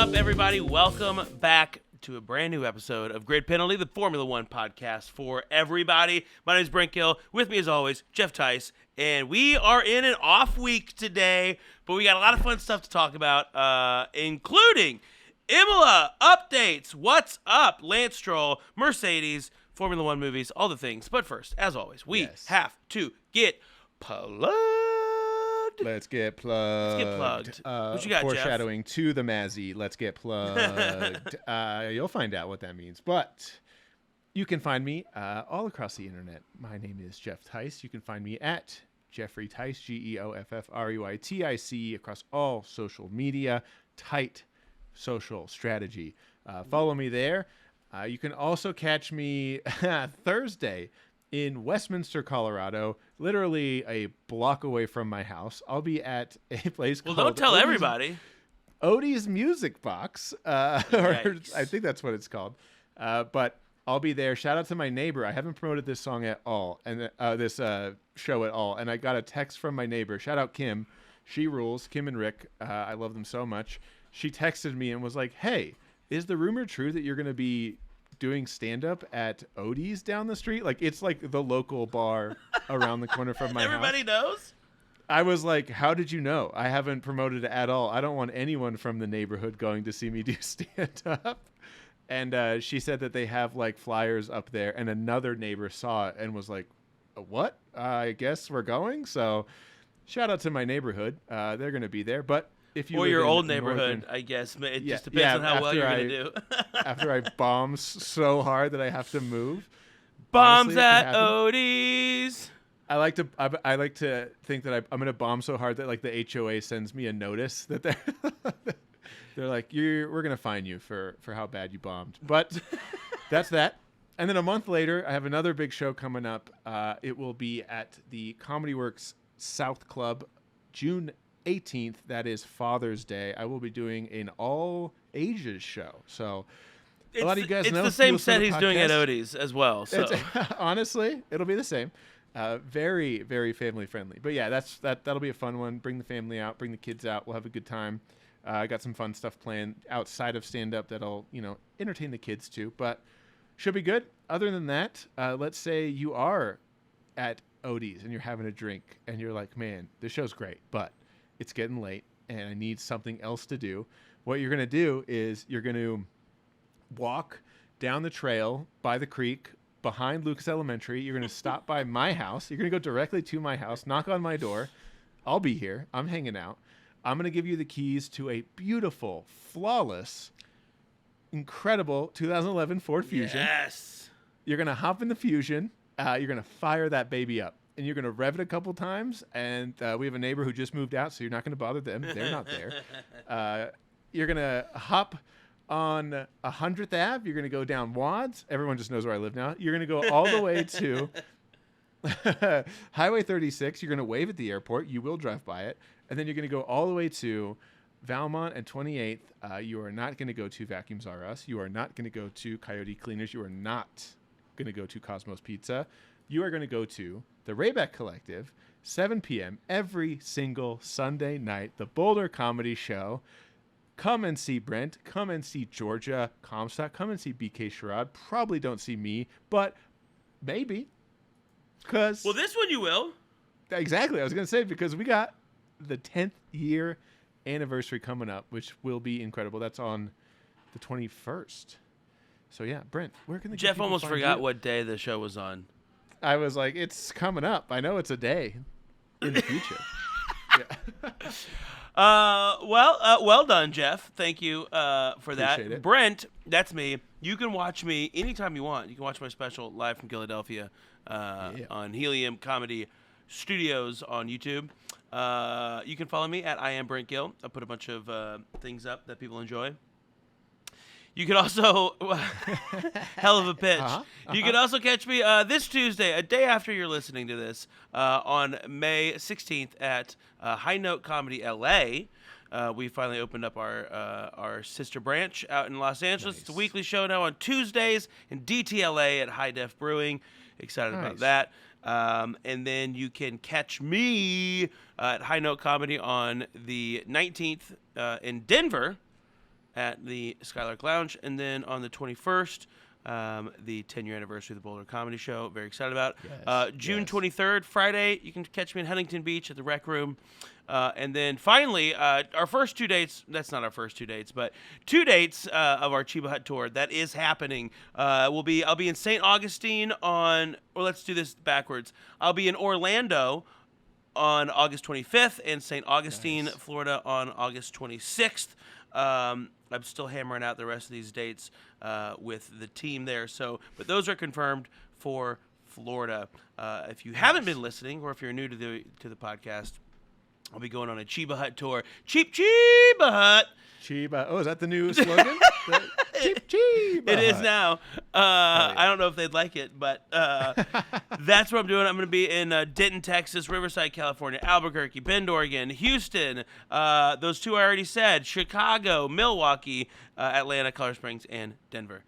up, everybody? Welcome back to a brand new episode of Grid Penalty, the Formula One podcast for everybody. My name is Brent Gill. With me, as always, Jeff Tice. And we are in an off week today, but we got a lot of fun stuff to talk about, including Imola updates. What's up? Lance Stroll, Mercedes, Formula One movies, all the things. But first, as always, we have to get plugged. Let's get plugged. What you got, foreshadowing Jeff? to the Mazzie. Let's get plugged. You'll find out what that means. But you can find me all across the internet. My name is Jeff Tice. You can find me at Jeffrey Tice, GeoffRuitic, across all social media. Tight social strategy. Follow me there. You can also catch me Thursday in Westminster, Colorado, literally a block away from my house. I'll be at a place called... Well, don't tell everybody. Odie's Music Box. Or I think that's what it's called. But I'll be there. Shout out to my neighbor. I haven't promoted this song at all, and this show at all. And I got a text from my neighbor. Shout out Kim. She rules. Kim and Rick. I love them so much. She texted me and was like, hey, is the rumor true that you're going to be doing stand-up at Odie's down the street? Like, it's like the local bar around the corner from my house. Everybody knows? I was like, how did you know? I haven't promoted it at all. I don't want anyone from the neighborhood going to see me do stand-up. And she said that they have like flyers up there, and another neighbor saw it and was like, what? I guess we're going. So shout out to my neighborhood. They're going to be there. But if you or your old neighborhood, I guess. It just depends on how well you're going to do. After I bomb so hard that I have to move. Bombs honestly, at Odie's. I like to think that I'm going to bomb so hard that like the HOA sends me a notice that they're like, we're going to fine you for how bad you bombed. But that's that. And then a month later, I have another big show coming up. It will be at the Comedy Works South Club, June 18th. That is Father's Day. I will be doing an all ages show. So a lot of you guys know it's the same set he's doing at Odie's as well. So honestly, it'll be the same. Very, very family friendly. But yeah, that'll be a fun one. Bring the family out, bring the kids out. We'll have a good time. I got some fun stuff planned outside of stand up that'll, entertain the kids too. But should be good. Other than that, let's say you are at Odie's and you're having a drink and you're like, man, this show's great, but it's getting late and I need something else to do. What you're going to do is you're going to walk down the trail by the creek behind Lucas Elementary. You're going to stop by my house. You're going to go directly to my house, knock on my door. I'll be here. I'm hanging out. I'm going to give you the keys to a beautiful, flawless, incredible 2011 Ford Fusion. Yes. You're going to hop in the Fusion. You're going to fire that baby up. And you're going to rev it a couple times. And we have a neighbor who just moved out, so you're not going to bother them. They're not there. You're going to hop on 100th Ave. You're going to go down Wads. Everyone just knows where I live now. You're going to go all the way to Highway 36. You're going to wave at the airport. You will drive by it. And then you're going to go all the way to Valmont and 28th. You are not going to go to Vacuums R Us. You are not going to go to Coyote Cleaners. You are not going to go to Cosmos Pizza. You are going to go to the Rayback Collective, 7 p.m. every single Sunday night, the Boulder Comedy Show. Come and see Brent. Come and see Georgia Comstock. Come and see BK Sherrod. Probably don't see me, but maybe. Well, this one you will. Exactly. I was going to say, because we got the 10th year anniversary coming up, which will be incredible. That's on the 21st. So, yeah, Brent, where can the Jeff almost forgot what day the show was on. I was like, it's coming up. I know it's a day in the future. Well done, Jeff. Thank you for that. Appreciate it. Brent, that's me. You can watch me anytime you want. You can watch my special live from Philadelphia on Helium Comedy Studios on YouTube. You can follow me at I am Brent Gill. I put a bunch of things up that people enjoy. You can also, hell of a pitch. You can also catch me this Tuesday, a day after you're listening to this, on May 16th at High Note Comedy LA. We finally opened up our sister branch out in Los Angeles. Nice. It's a weekly show now on Tuesdays in DTLA at High Def Brewing. Excited about that. And then you can catch me at High Note Comedy on the 19th in Denver. at the Skylark Lounge. And then on the 21st, the 10-year anniversary of the Boulder Comedy Show. Very excited about it. Yes, June 23rd, Friday, you can catch me in Huntington Beach at the Rec Room. And then finally, our first 2 dates, that's not our first 2 dates, but 2 dates of our Chiba Hut tour that is happening. I'll be in St. Augustine let's do this backwards. I'll be in Orlando on August 25th and St. Augustine, Florida on August 26th. I'm still hammering out the rest of these dates with the team there. But those are confirmed for Florida. If you haven't been listening, or if you're new to the podcast, I'll be going on a Chiba Hut tour. Chiba Hut. Chiba. Oh, is that the new slogan? Chiba It is Hut. now. I don't know if they'd like it, but that's what I'm doing. I'm going to be in Denton, Texas, Riverside, California, Albuquerque, Bend, Oregon, Houston. Those 2 I already said. Chicago, Milwaukee, Atlanta, Colorado Springs, and Denver.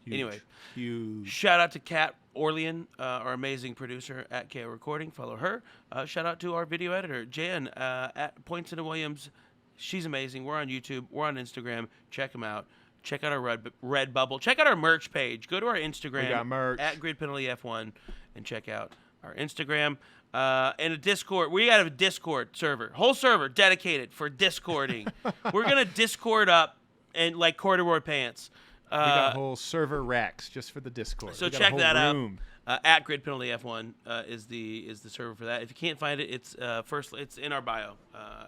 Anyway, huge. Shout out to Kat Orlean, our amazing producer at KO Recording. Follow her. Shout out to our video editor, Jan, at Points and Williams. She's amazing. We're on YouTube. We're on Instagram. Check them out. Check out our Redbubble. Check out our merch page. Go to our Instagram. We got merch. At Grid Penalty F1 and check out our Instagram. And a Discord. We got a Discord server. Whole server dedicated for Discording. We're going to Discord up and like corduroy pants. We got whole server racks just for the Discord. So check that out. At Grid Penalty F1 is the server for that. If you can't find it, it's it's in our bio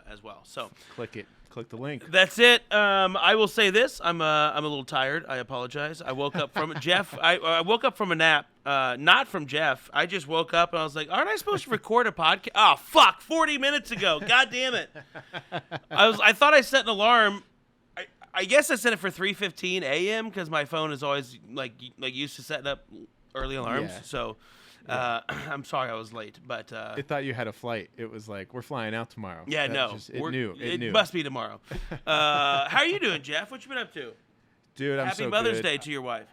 as well. So click it. Click the link. That's it. I will say this: I'm a little tired. I apologize. I woke up from Jeff. I woke up from a nap. Not from Jeff. I just woke up and I was like, aren't I supposed to record a podcast? Oh fuck! 40 minutes ago. God damn it! I thought I set an alarm. I guess I set it for 3:15 a.m. because my phone is always like used to setting up early alarms. Yeah. So I'm sorry I was late, but it thought you had a flight. It was like, we're flying out tomorrow. Yeah, it knew. It must be tomorrow. How are you doing, Jeff? What you been up to? Dude, I'm so Happy Mother's good. Day to your wife.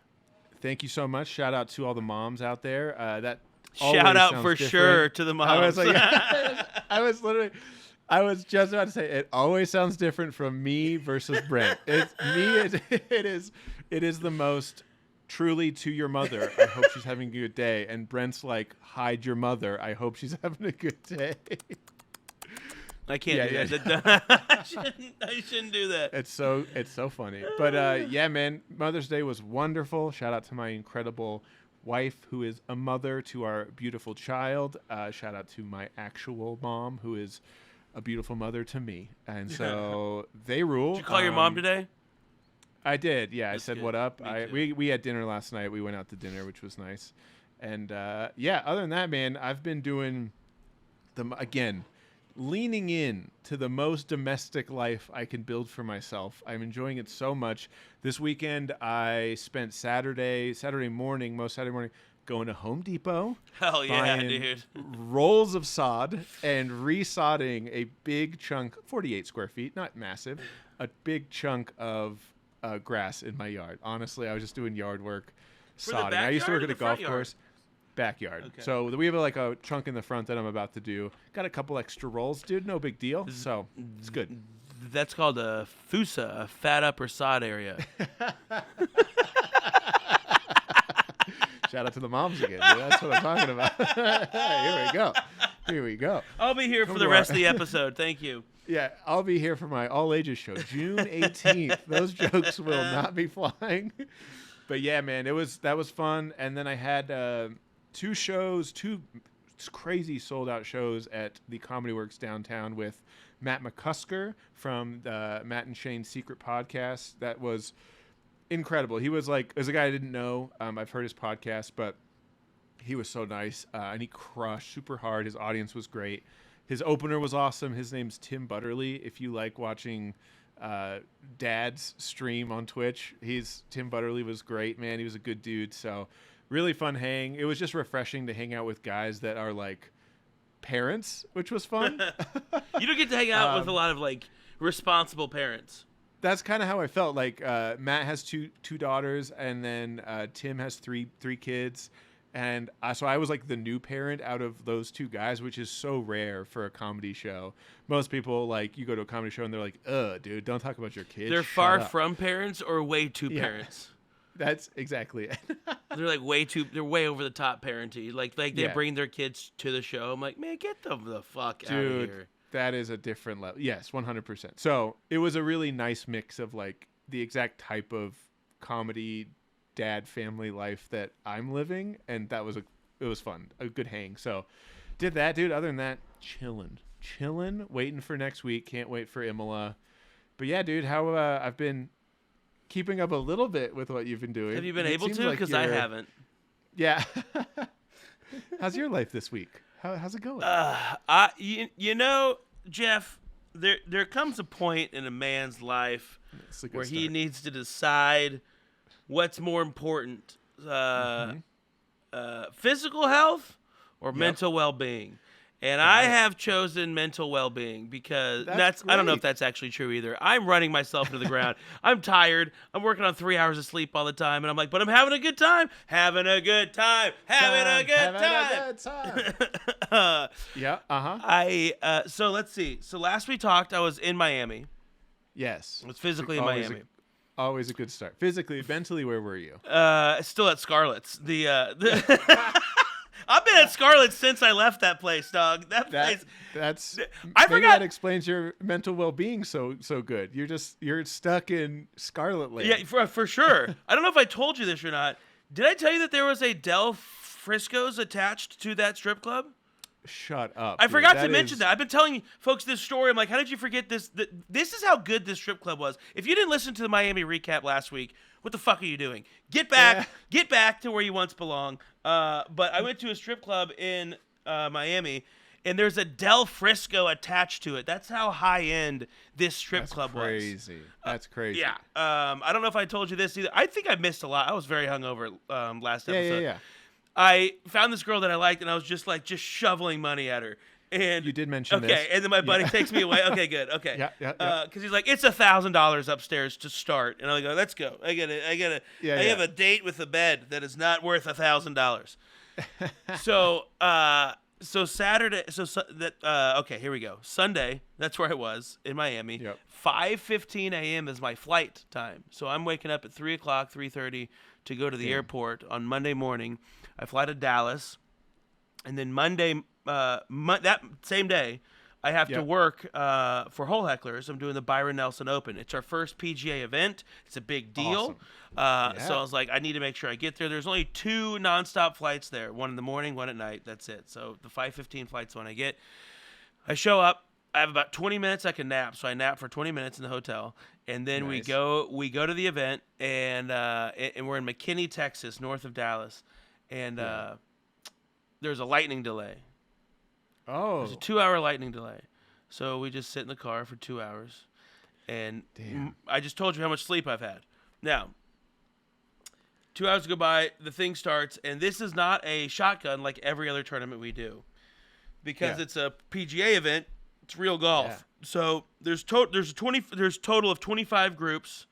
Thank you so much. Shout out to all the moms out there. That shout out for different. Sure to the moms. I was like, I was just about to say, it always sounds different from me versus Brent. It is the most truly to your mother. I hope she's having a good day. And Brent's like, hide your mother. I hope she's having a good day. I can't do that. I shouldn't do that. It's so funny. But yeah, man, Mother's Day was wonderful. Shout out to my incredible wife, who is a mother to our beautiful child. Shout out to my actual mom, who is a beautiful mother to me. And so they rule. Did you call your mom today? I did. Yeah, That's I said, good. what up? We had dinner last night. We went out to dinner, which was nice. And yeah, other than that, man, I've been doing leaning in to the most domestic life I can build for myself. I'm enjoying it so much. This weekend, I spent Saturday morning, going to Home Depot. Hell yeah, dude. Rolls of sod and resodding a big chunk, 48 square feet, not massive, a big chunk of grass in my yard. Honestly, I was just doing yard work, sodding. I used to work at a golf course. Backyard. Okay. So we have like a chunk in the front that I'm about to do. Got a couple extra rolls, dude. No big deal. So it's good. That's called a FUSA, a fat upper sod area. Shout out to the moms again. Dude. That's what I'm talking about. Here we go. I'll be here for the rest of the episode. Thank you. Yeah, I'll be here for my all ages show, June 18th. Those jokes will not be flying. But yeah, man, that was fun. And then I had two crazy sold out shows at the Comedy Works downtown with Matt McCusker from the Matt and Shane's Secret Podcast. That was incredible. He was like, as a guy I didn't know, I've heard his podcast, but he was so nice, and he crushed super hard. His audience was great. His opener was awesome. His name's Tim Butterly. If you like watching dads stream on Twitch, Tim Butterly was great, man. He was a good dude. So really fun hang. It was just refreshing to hang out with guys that are like parents, which was fun. You don't get to hang out with a lot of like responsible parents. That's kind of how I felt. Like Matt has two daughters, and then Tim has three kids, And so I was like the new parent out of those two guys, which is so rare for a comedy show. Most people, like, you go to a comedy show and they're like, dude, don't talk about your kids. They're Shut far up." from parents or way too Yeah. parents. That's exactly it. They're like they're way over the top parenty. Like they Yeah. bring their kids to the show. I'm like, man, get them the fuck out of Dude, here. that is a different level. Yes, 100%. So it was a really nice mix of like the exact type of comedy dad family life that I'm living, and it was fun, a good hang. So did that, dude. Other than that, chilling, waiting for next week. Can't wait for Imola. But yeah, dude, how I've been keeping up a little bit with what you've been doing. Have you been It able seems to? like Because I haven't. Yeah. How's your life this week? How's it going? You know, Jeff, there comes a point in a man's life where he needs to decide what's more important, physical health or mental well-being. And I have chosen mental well-being because I don't know if that's actually true either. I'm running myself into the ground. I'm tired. I'm working on 3 hours of sleep all the time. And I'm like, but I'm having a good time. Having a good time. Yeah. Uh-huh. So let's see. So last we talked, I was in Miami. Yes. I was physically in Miami. Always a good start. Physically, mentally, where were you? Still at Scarlett's. I've been at Scarlett's since I left that place, dog. Place. I forgot. That explains your mental well-being so good. You're stuck in Scarlet Land. Yeah, for sure. I don't know if I told you this or not. Did I tell you that there was a Del Frisco's attached to that strip club? Shut up. I forgot to mention that. I've been telling you folks this story. I'm like, how did you forget this? This is how good this strip club was. If you didn't listen to the Miami recap last week, what the fuck are you doing? Get back to where you once belong. But I went to a strip club in Miami, and there's a Del Frisco attached to it. That's how high end this strip club was. That's crazy. Yeah. I don't know if I told you this either. I think I missed a lot. I was very hungover last episode. Yeah. I found this girl that I liked, and I was just shoveling money at her. And you did mention this. Okay, and then my buddy takes me away. Okay, good. Okay. Yeah. Because he's like, it's $1,000 upstairs to start, and I go, let's go. I have a date with a bed that is not worth $1,000. So Saturday. Okay, here we go. Sunday. That's where I was in Miami. Yep. 5:15 a.m. is my flight time. So I'm waking up at 3:30 to go to the airport on Monday morning. I fly to Dallas, and then Monday, that same day, I have to work for Hole Hecklers. I'm doing the Byron Nelson Open. It's our first PGA event. It's a big deal. Awesome. So I was like, I need to make sure I get there. There's only 2 nonstop flights there, one in the morning, one at night. That's it. So the 5:15 flight's when I get. I show up. I have about 20 minutes I can nap, so I nap for 20 minutes in the hotel, and then we go to the event, and we're in McKinney, Texas, north of Dallas, and there's a lightning delay. Oh. There's a 2-hour lightning delay, so we just sit in the car for 2 hours, and I just told you how much sleep I've had. Now, 2 hours go by, the thing starts, and this is not a shotgun like every other tournament we do, because it's a PGA event. It's real golf. Yeah. So there's total of 25 groups,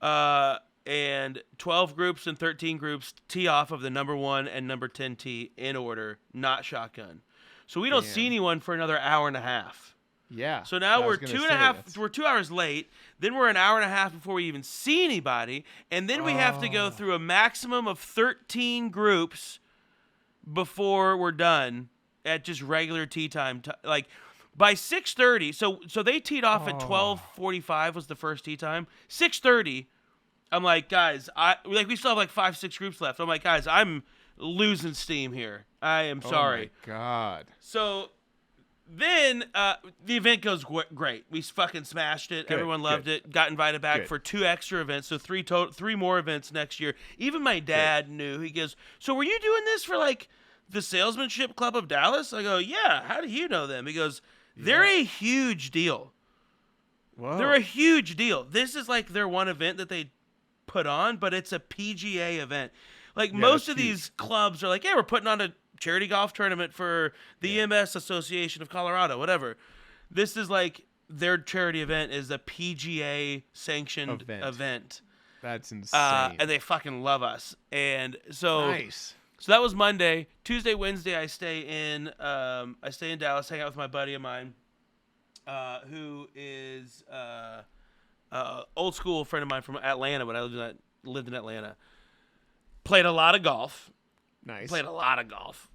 and 12 groups and 13 groups tee off of the number 1 and number 10 tee in order, not shotgun. So we don't see anyone for another hour and a half. Yeah. So now we're 2 hours late. Then we're an hour and a half before we even see anybody, and then we have to go through a maximum of 13 groups before we're done at just regular tee time. By 6:30, so they teed off at 12:45 was the first tee time. 6:30, I'm like, guys, we still have 5-6 groups left. I'm like, guys, I'm losing steam here. I am sorry. Oh my God. So then the event goes great. We fucking smashed it. Everyone loved it. Got invited back for 2 extra events, so 3 more events next year. Even my dad knew. He goes, so were you doing this for the Salesmanship Club of Dallas? I go, yeah. How do you know them? He goes, they're a huge deal. Whoa. They're a huge deal. This is their one event that they put on, but it's a PGA event. Most of these clubs are we're putting on a charity golf tournament for the EMS Association of Colorado, whatever. This is their charity event is a PGA sanctioned event. That's insane. And they fucking love us. And so nice. So that was Monday. Tuesday, Wednesday, I stay in Dallas, hang out with my buddy of mine, who is old school friend of mine from Atlanta when I lived in Atlanta. Played a lot of golf. Nice. Played a lot of golf.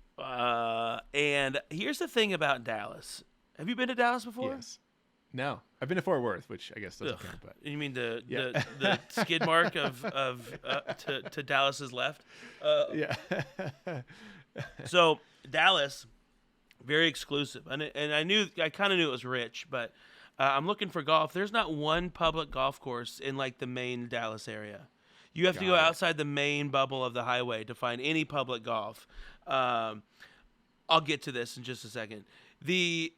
And here's the thing about Dallas. Have you been to Dallas before? Yes. No, I've been to Fort Worth, which I guess doesn't count. But you mean the skid mark to Dallas's left? Yeah. So Dallas, very exclusive, and I kind of knew it was rich, but I'm looking for golf. There's not one public golf course in like the main Dallas area. You have to go outside the main bubble of the highway to find any public golf. I'll get to this in just a second. The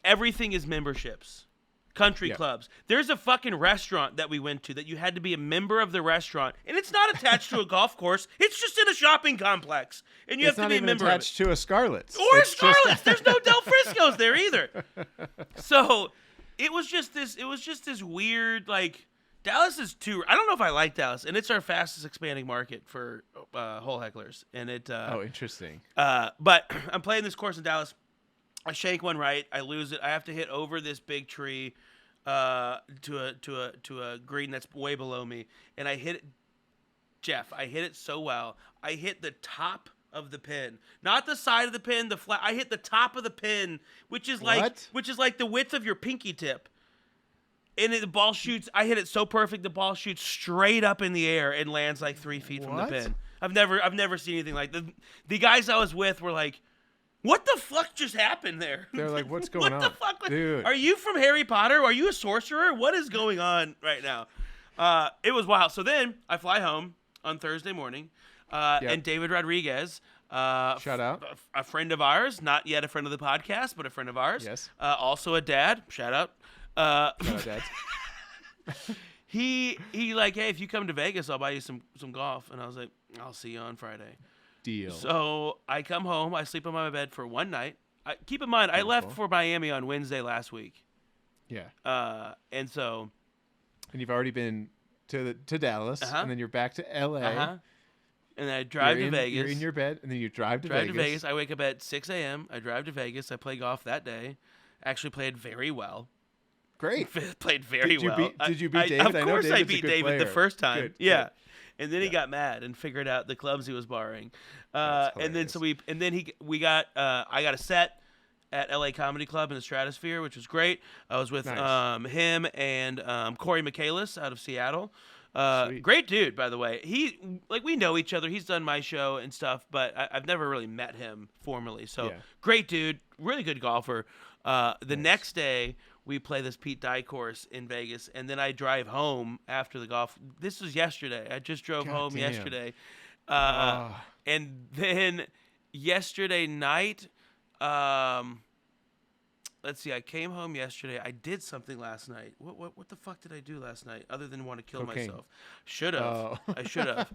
everything is memberships. Country clubs. There's a fucking restaurant that we went to that you had to be a member of the restaurant, and it's not attached to a golf course. It's just in a shopping complex, and you have to be a member of it. It's not even attached to a Scarlett's. Or a Scarlett's. There's no Del Frisco's there either. So it was just this weird, like, Dallas is too. I don't know if I like Dallas, and it's our fastest expanding market for hole hecklers, and it. Interesting. But I'm playing this course in Dallas. I shank one right. I lose it. I have to hit over this big tree to a green that's way below me, and I hit it. Jeff, I hit it so well. I hit the top of the pin, not the side of the pin, the flat. I hit the top of the pin, which is like the width of your pinky tip. And the ball shoots. I hit it so perfect. The ball shoots straight up in the air and lands like 3 feet from the pin. I've never seen anything like that. The guys I was with were like, "What the fuck just happened there?" They're like, "What's going on? What the fuck? Dude. Are you from Harry Potter? Are you a sorcerer? What is going on right now?" It was wild. So then I fly home on Thursday morning, and David Rodriguez, shout out, a friend of ours, not yet a friend of the podcast, but a friend of ours. Yes. Also a dad. Shout out. Dad. He like, "Hey, if you come to Vegas, I'll buy you some golf." And I was like, "I'll see you on Friday." Deal. So I come home. I sleep on my bed for one night. Keep in mind, I left for Miami on Wednesday last week. Yeah. And so. And you've already been to Dallas, and then you're back to LA. And then I drive to Vegas. You're in your bed, and then you drive to Vegas. I wake up at 6 a.m. I drive to Vegas. I play golf that day. Actually played very well. Great. Played very well. Did you beat David? Of course I beat David the first time. Good, yeah. Good. And then he got mad and figured out the clubs he was borrowing. And then I got a set at LA Comedy Club in the Stratosphere, which was great. I was with him and Corey Michaelis out of Seattle. Great dude, by the way. We know each other. He's done my show and stuff, but I've never really met him formally. So great dude, really good golfer. Next day, we play this Pete Dye course in Vegas, and then I drive home after the golf. This was yesterday. I just drove home yesterday. And then yesterday night, let's see, I came home yesterday. I did something last night. What the fuck did I do last night other than want to kill myself? Should have. I should have.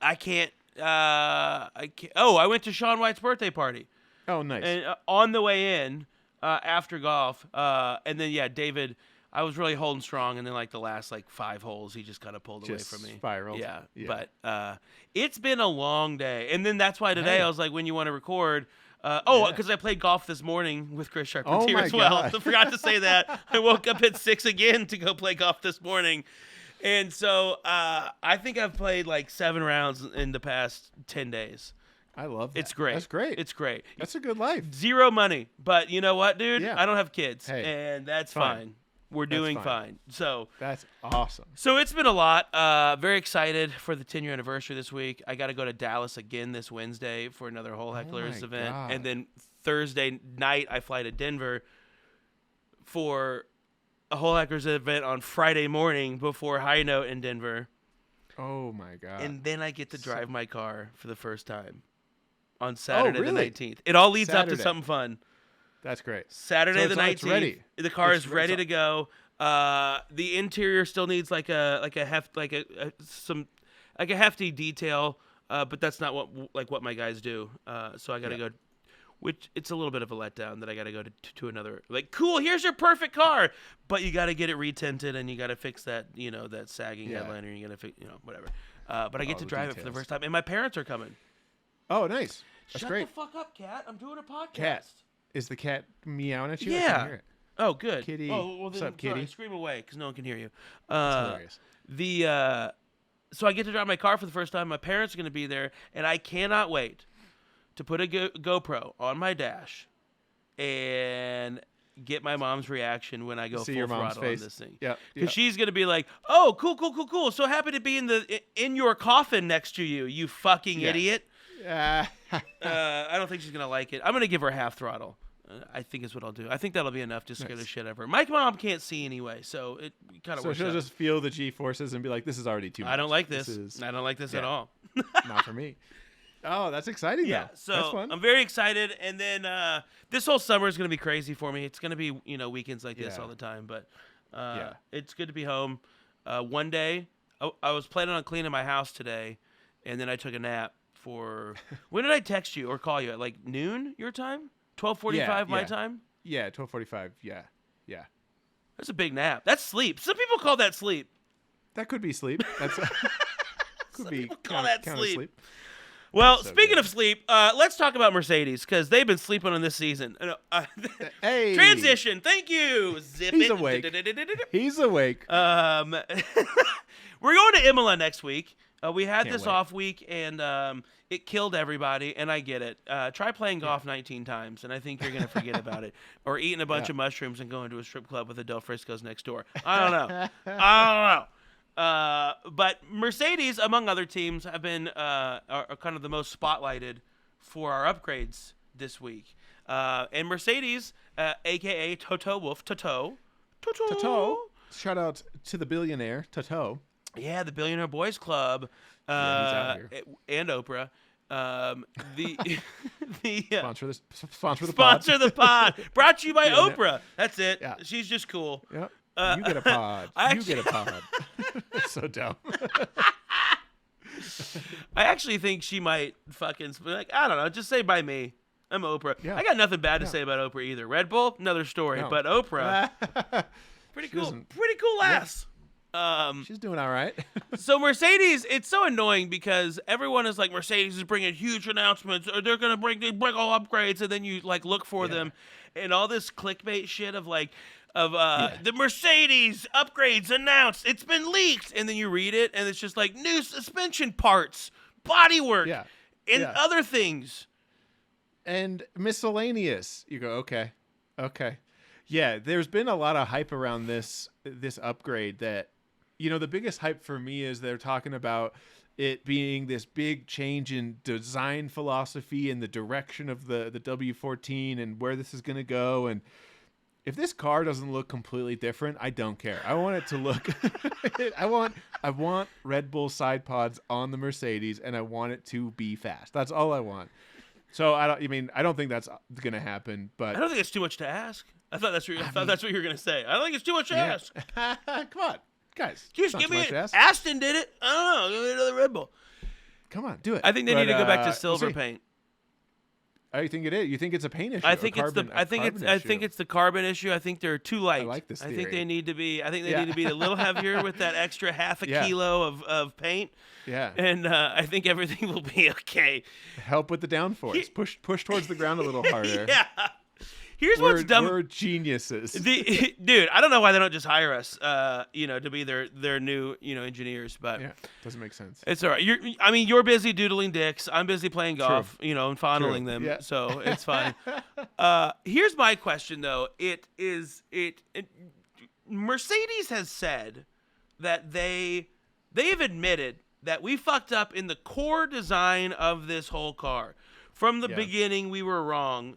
I can't. Oh, I went to Shaun White's birthday party. Oh, nice. And on the way in, after golf, and then David, I was really holding strong, and then like the last 5 holes, he just kind of pulled away from me. Spiraled. Yeah. But it's been a long day, and then that's why today I was like, when you want to record. Because I played golf this morning with Chris Charpentier as well. I forgot to say that. I woke up at 6 again to go play golf this morning. And so I think I've played 7 rounds in the past 10 days. I love that. It's great. That's great. It's great. That's a good life. Zero money. But you know what, dude? Yeah. I don't have kids. Hey, and that's fine. We're doing fine. So that's awesome. So it's been a lot. Very excited for the 10-year anniversary this week. I got to go to Dallas again this Wednesday for another Hole Hecklers event. God. And then Thursday night, I fly to Denver for a Hole Hecklers event on Friday morning before High Note in Denver. Oh, my God. And then I get to drive my car for the first time on Saturday the 19th. It all leads up to something fun. That's great. Saturday the 19th. It's ready. The car is ready to go. The interior still needs a hefty detail, but that's not what my guys do. So I got to go. Which it's a little bit of a letdown that I got to go to another. Cool, here's your perfect car, but you got to get it retinted and you got to fix that that sagging headliner. And you got to fix whatever. But I get to drive it for the first time, and my parents are coming. Oh, nice. That's Shut great. the fuck up, cat. I'm doing a podcast. Cat. Is the cat meowing at you? Yeah. I can't hear it. Oh, good. Kitty. Oh, well, then, What's up, kitty? Sorry, scream away because no one can hear you. That's hilarious. So I get to drive my car for the first time. My parents are going to be there, and I cannot wait to put a GoPro on my dash and get my mom's reaction when I go See full your mom's throttle face. on this thing. Yeah. Because she's going to be like, oh, cool. So happy to be in your coffin next to you, you fucking idiot. I don't think she's going to like it. I'm going to give her half throttle. I think is what I'll do. I think that'll be enough to scare the shit out of her. My mom can't see anyway, so it kind of works So she'll out. just feel the G-forces and be like, this is already too much. I don't like this. I don't like this at all. Not for me. Oh, that's exciting, Yeah, though. so That's fun. I'm very excited. And then this whole summer is going to be crazy for me. It's going to be, weekends like this all the time. But it's good to be home. One day, I was planning on cleaning my house today, and then I took a nap for... When did I text you or call you? At like noon your time? 12:45 my time? Yeah, 12:45. Yeah. That's a big nap. That's sleep. Some people call that sleep. That could be sleep. That's could be call that count sleep. Well, so speaking good. of sleep, let's talk about Mercedes because they've been sleeping on this season. Hey. Transition. Thank you. Zip He's it. awake. He's awake. We're going to Imola next week. We had Can't this wait. off week, and it killed everybody, and I get it. Try playing golf 19 times, and I think you're going to forget about it. Or eating a bunch of mushrooms and going to a strip club with the Del Frisco's next door. I don't know. But Mercedes, among other teams, have been are kind of the most spotlighted for our upgrades this week. And Mercedes, a.k.a. Toto Wolff, Toto. Shout out to the billionaire, Toto. Yeah, the Billionaire Boys Club, he's out here. and Oprah. The Sponsor the pod. sponsor the pod. Brought to you by Yeah, Oprah. That's it. Yeah. She's just cool. Yep. You get a pod. You get a pod. So dumb. I actually think she might fucking be like, I don't know, just say by me. I'm Oprah. Yeah. I got nothing bad to say about Oprah either. Red Bull, another story, No. but Oprah, pretty cool. Pretty cool ass. She's doing all right. So Mercedes, it's so annoying because everyone is like, Mercedes is bringing huge announcements, or they're gonna bring all upgrades, and then you like look for them, and all this clickbait shit of the Mercedes upgrades announced, it's been leaked, and then you read it, and it's just like new suspension parts, bodywork, and other things, and miscellaneous. You go, okay. Yeah, there's been a lot of hype around this upgrade that. The biggest hype for me is they're talking about it being this big change in design philosophy and the direction of the W14 and where this is going to go. And if this car doesn't look completely different, I don't care. I want it to look. I want Red Bull side pods on the Mercedes, and I want it to be fast. That's all I want. So I don't think that's going to happen. But I don't think it's too much to ask. I thought that's what you were going to say. I don't think it's too much to ask. Come on. Guys, just give me it. Aston did it. I don't know. Give me another Red Bull. Come on, do it. I think they need to go back to silver paint. Oh, you think it is? You think it's a paint issue? I think it's the carbon issue. I think they're too light. I like this theory. I think they need to be a little heavier with that extra half a kilo of paint. Yeah. And I think everything will be okay. Help with the downforce. Push towards the ground a little harder. Yeah. Here's what's dumb. We're geniuses. Dude, I don't know why they don't just hire us, to be their new, engineers. But doesn't make sense. It's all right. You're busy doodling dicks. I'm busy playing golf, and fondling them. Yeah. So it's fine. Here's my question though. Mercedes has said that they've admitted that we fucked up in the core design of this whole car. From the beginning, we were wrong.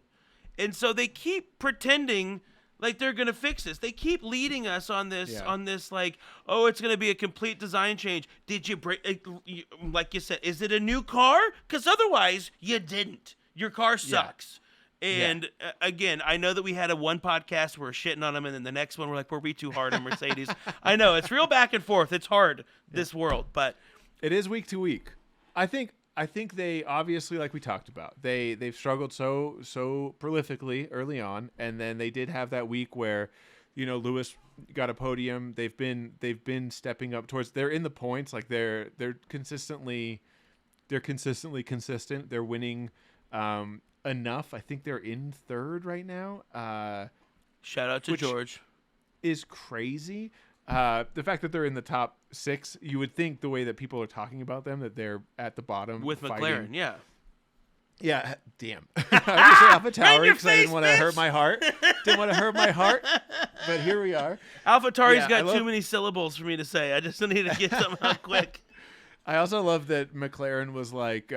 And so they keep pretending like they're going to fix this. They keep leading us on this like, oh, it's going to be a complete design change. Did you break, like you said, is it a new car? Because otherwise you didn't. Your car sucks. And again, I know that we had one podcast where we're shitting on them, and then the next one we're like, were we too hard on Mercedes? I know, it's real back and forth. It's hard, this world, but... It is week to week. I think they obviously, like we talked about, they've struggled so prolifically early on, and then they did have that week where, Lewis got a podium. They've been stepping up towards. They're in the points. Like they're consistently consistent. They're winning enough. I think they're in third right now. Shout out to George. Is crazy. The fact that they're in the top 6, you would think the way that people are talking about them that they're at the bottom with fighting. McLaren. Yeah, damn. I was going to say AlphaTauri because I didn't want to hurt my heart. But here we are. AlphaTauri's got too many syllables for me to say. I just need to get something out quick. I also love that McLaren was like,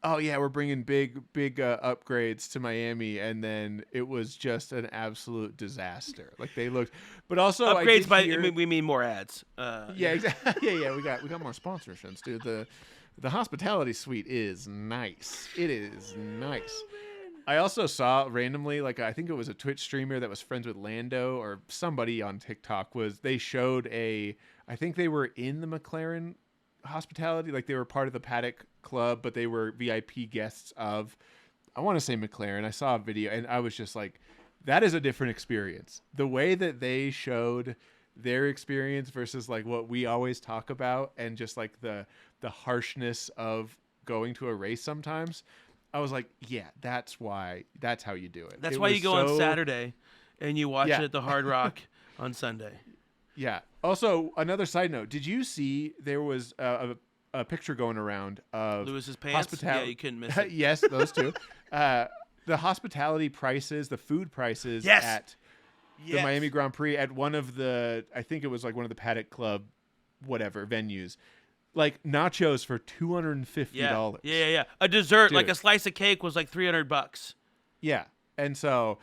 oh yeah, we're bringing big upgrades to Miami, and then it was just an absolute disaster. Like they looked, but also upgrades we mean more ads. Yeah, exactly. Yeah, we got more sponsorships, dude. The hospitality suite is nice. It is nice. I also saw randomly, like I think it was a Twitch streamer that was friends with Lando or somebody on TikTok they showed I think they were in the McLaren hospitality, like they were part of the paddock club, but they were VIP guests of, I want to say McLaren. I saw a video and I was just like, that is a different experience. The way that they showed their experience versus like what we always talk about and just like the harshness of going to a race sometimes. I was like, yeah, that's how you do it. That's why you go on Saturday and you watch it at the Hard Rock on Sunday. Yeah. Also, another side note, did you see there was a picture going around of Lewis's pants? Yeah, you couldn't miss it. Yes, those two. The hospitality prices, the food prices at the Miami Grand Prix at one of the, I think it was like one of the Paddock Club, whatever, venues. Like nachos for $250. Yeah. A dessert, dude, like a slice of cake was like $300. Yeah. And so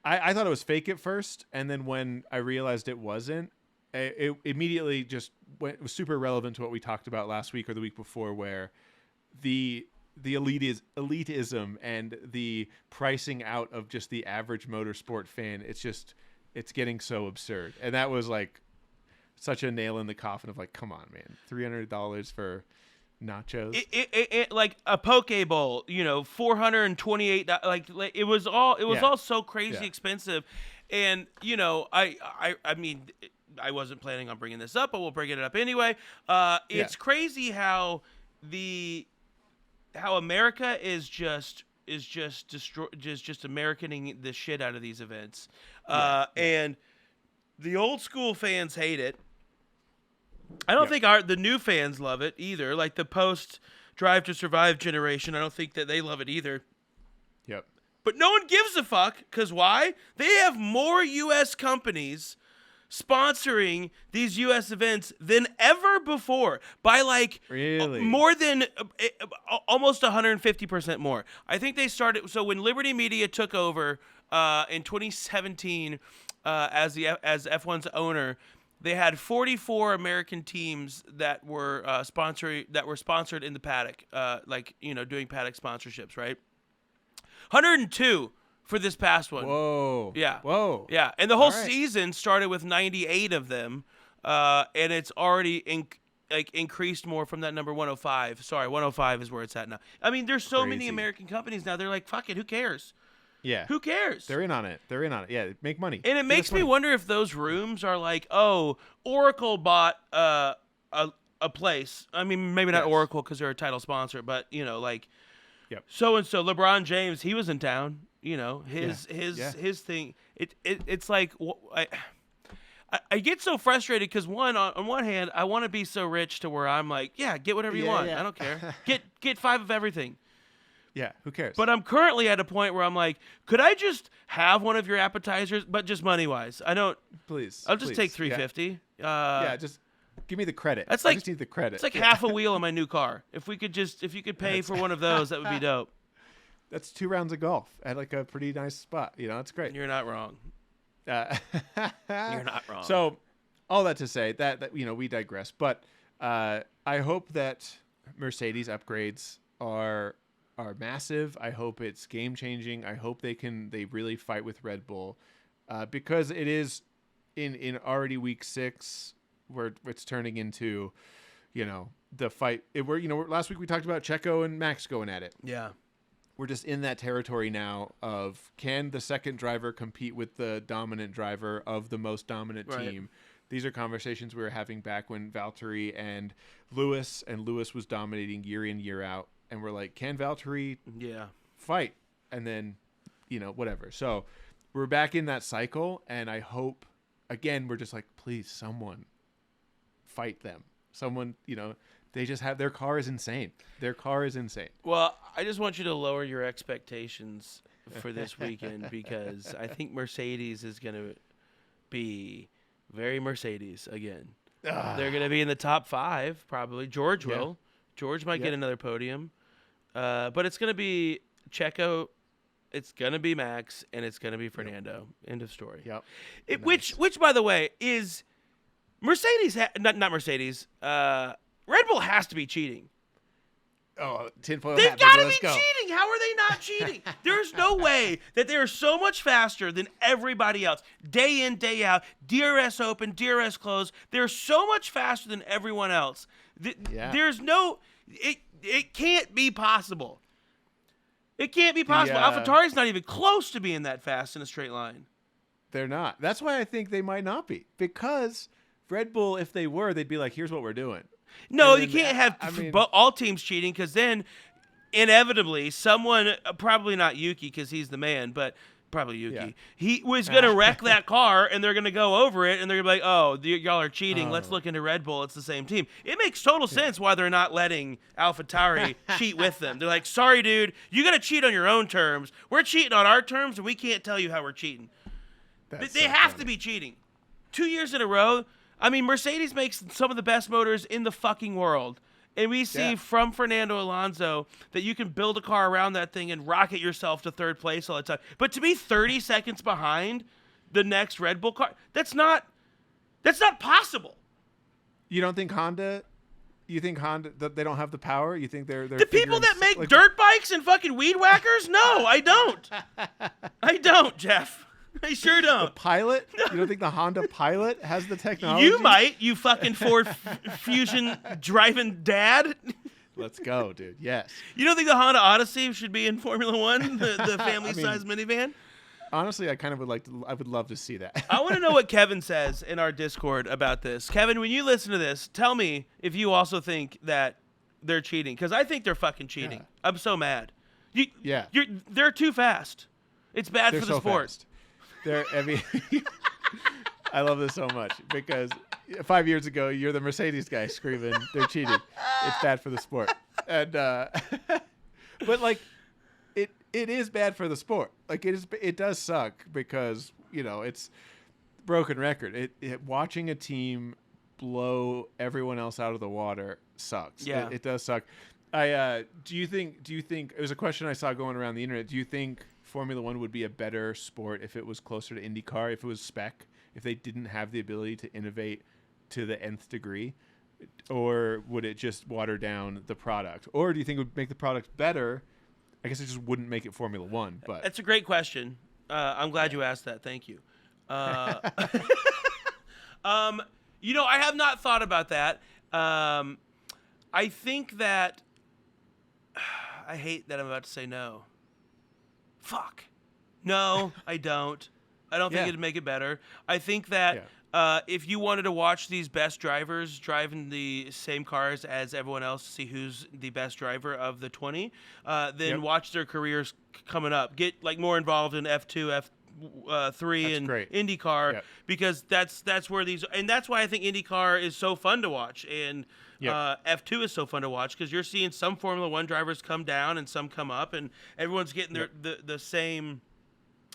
I thought it was fake at first. And then when I realized it wasn't, it immediately just was super relevant to what we talked about last week or the week before, where the elitism and the pricing out of just the average motorsport fan, it's getting so absurd. And that was like such a nail in the coffin of like, come on, man, $300 for nachos. It like a poke bowl, $428. Like it was all so crazy expensive. And I mean, I wasn't planning on bringing this up, but we'll bring it up anyway. It's crazy how America is just Americaning the shit out of these events. And the old school fans hate it. I don't think the new fans love it either. Like the post Drive to Survive generation, I don't think that they love it either. Yep. But no one gives a fuck, because why? They have more U.S. companies sponsoring these U.S. events than ever before by like more than almost 150% more. I think they started, so when Liberty Media took over in 2017 as F1's owner, they had 44 American teams that were sponsored in the paddock, doing paddock sponsorships, right? 102 for this past one. Whoa. Yeah. Whoa. Yeah. And the whole season started with 98 of them, and it's already increased more from that number 105. Sorry, 105 is where it's at now. I mean, there's so many American companies now. They're like, fuck it, who cares? Yeah. Who cares? They're in on it. Yeah, make money. And it makes me wonder if those rooms are like, oh, Oracle bought a place. I mean, maybe not Oracle because they're a title sponsor, but so and so LeBron James, he was in town. His thing. It's like I get so frustrated because on one hand, I want to be so rich to where I'm like, yeah, get whatever you want. I don't care. Get 5 of everything. Yeah, who cares? But I'm currently at a point where I'm like, could I just have one of your appetizers, but just money wise? I don't. Please. I'll just take $350. Just give me the credit. That's like, I just need the credit. It's like half a wheel on my new car. If you could pay for one of those, that would be dope. That's 2 rounds of golf at like a pretty nice spot. It's great. You're not wrong. You're not wrong. So, all that to say that we digress, but I hope that Mercedes upgrades are massive. I hope it's game changing. I hope they really fight with Red Bull, because it is in already week 6 where it's turning into, the fight. Last week we talked about Checo and Max going at it. Yeah. we're just in that territory now of, can the second driver compete with the dominant driver of the most dominant team? These are conversations we were having back when Valtteri and Lewis was dominating year in, year out. And we're like, can Valtteri fight? And then, whatever. So we're back in that cycle. And I hope, again, we're just like, please, someone fight them. Someone, they just have, their car is insane. Well, I just want you to lower your expectations for this weekend because I think Mercedes is going to be very Mercedes again. They're going to be in the top 5, probably. George will. George might get another podium. But it's going to be Checo, it's going to be Max, and it's going to be Fernando. End of story. Yep. Which, by the way, is Mercedes, not Mercedes, Red Bull has to be cheating. Oh, tinfoil They've hat. got to be cheating. How are they not cheating? There's no way that they are so much faster than everybody else. Day in, day out, DRS open, DRS close. They're so much faster than everyone else. There's no... It can't be possible. It can't be possible. AlphaTauri's not even close to being that fast in a straight line. They're not. That's why I think they might not be. Because Red Bull, if they were, they'd be like, here's what we're doing. No, you can't have all teams cheating because then inevitably someone, probably not Yuki because he's the man, but probably Yuki, he was going to wreck that car and they're going to go over it and they're going to be like, oh, y'all are cheating. Let's look into Red Bull. It's the same team. It makes total sense why they're not letting AlphaTauri cheat with them. They're like, sorry, dude, you got to cheat on your own terms. We're cheating on our terms and we can't tell you how we're cheating. They have to be cheating. 2 years in a row. I mean, Mercedes makes some of the best motors in the fucking world. And we see from Fernando Alonso that you can build a car around that thing and rocket yourself to third place all the time. But to be 30 seconds behind the next Red Bull car, that's not possible. You don't think Honda? You think Honda that they don't have the power? You think they're the people that make dirt bikes and fucking weed whackers? No, I don't. I don't, Jeff. I sure don't. The Pilot? You don't think the Honda Pilot has the technology? You might, you fucking Ford Fusion driving dad. Let's go, dude. Yes. You don't think the Honda Odyssey should be in Formula One, the family-sized minivan? Honestly, I kind of I would love to see that. I want to know what Kevin says in our Discord about this. Kevin, when you listen to this, tell me if you also think that they're cheating, because I think they're fucking cheating. Yeah. I'm so mad. They're too fast. It's bad for the sport. Fast. I love this so much because 5 years ago, you're the Mercedes guy screaming, they're cheating. It's bad for the sport. And, but like, it is bad for the sport. Like it does suck because, it's broken record. Watching a team blow everyone else out of the water sucks. Yeah. It does suck. Do you think, it was a question I saw going around the internet. Do you think Formula One would be a better sport if it was closer to IndyCar, if it was spec, if they didn't have the ability to innovate to the nth degree? Or would it just water down the product? Or do you think it would make the product better? I guess it just wouldn't make it Formula One. But that's a great question. I'm glad you asked that. Thank you. I have not thought about that. I think that I hate that I'm about to say no. Fuck. No, I don't. I don't think it'd make it better. I think that if you wanted to watch these best drivers driving the same cars as everyone else to see who's the best driver of the 20, then watch their careers coming up. Get like more involved in F2, F3, and IndyCar because that's where these, and that's why I think IndyCar is so fun to watch and F2 is so fun to watch because you're seeing some Formula One drivers come down and some come up, and everyone's getting the same.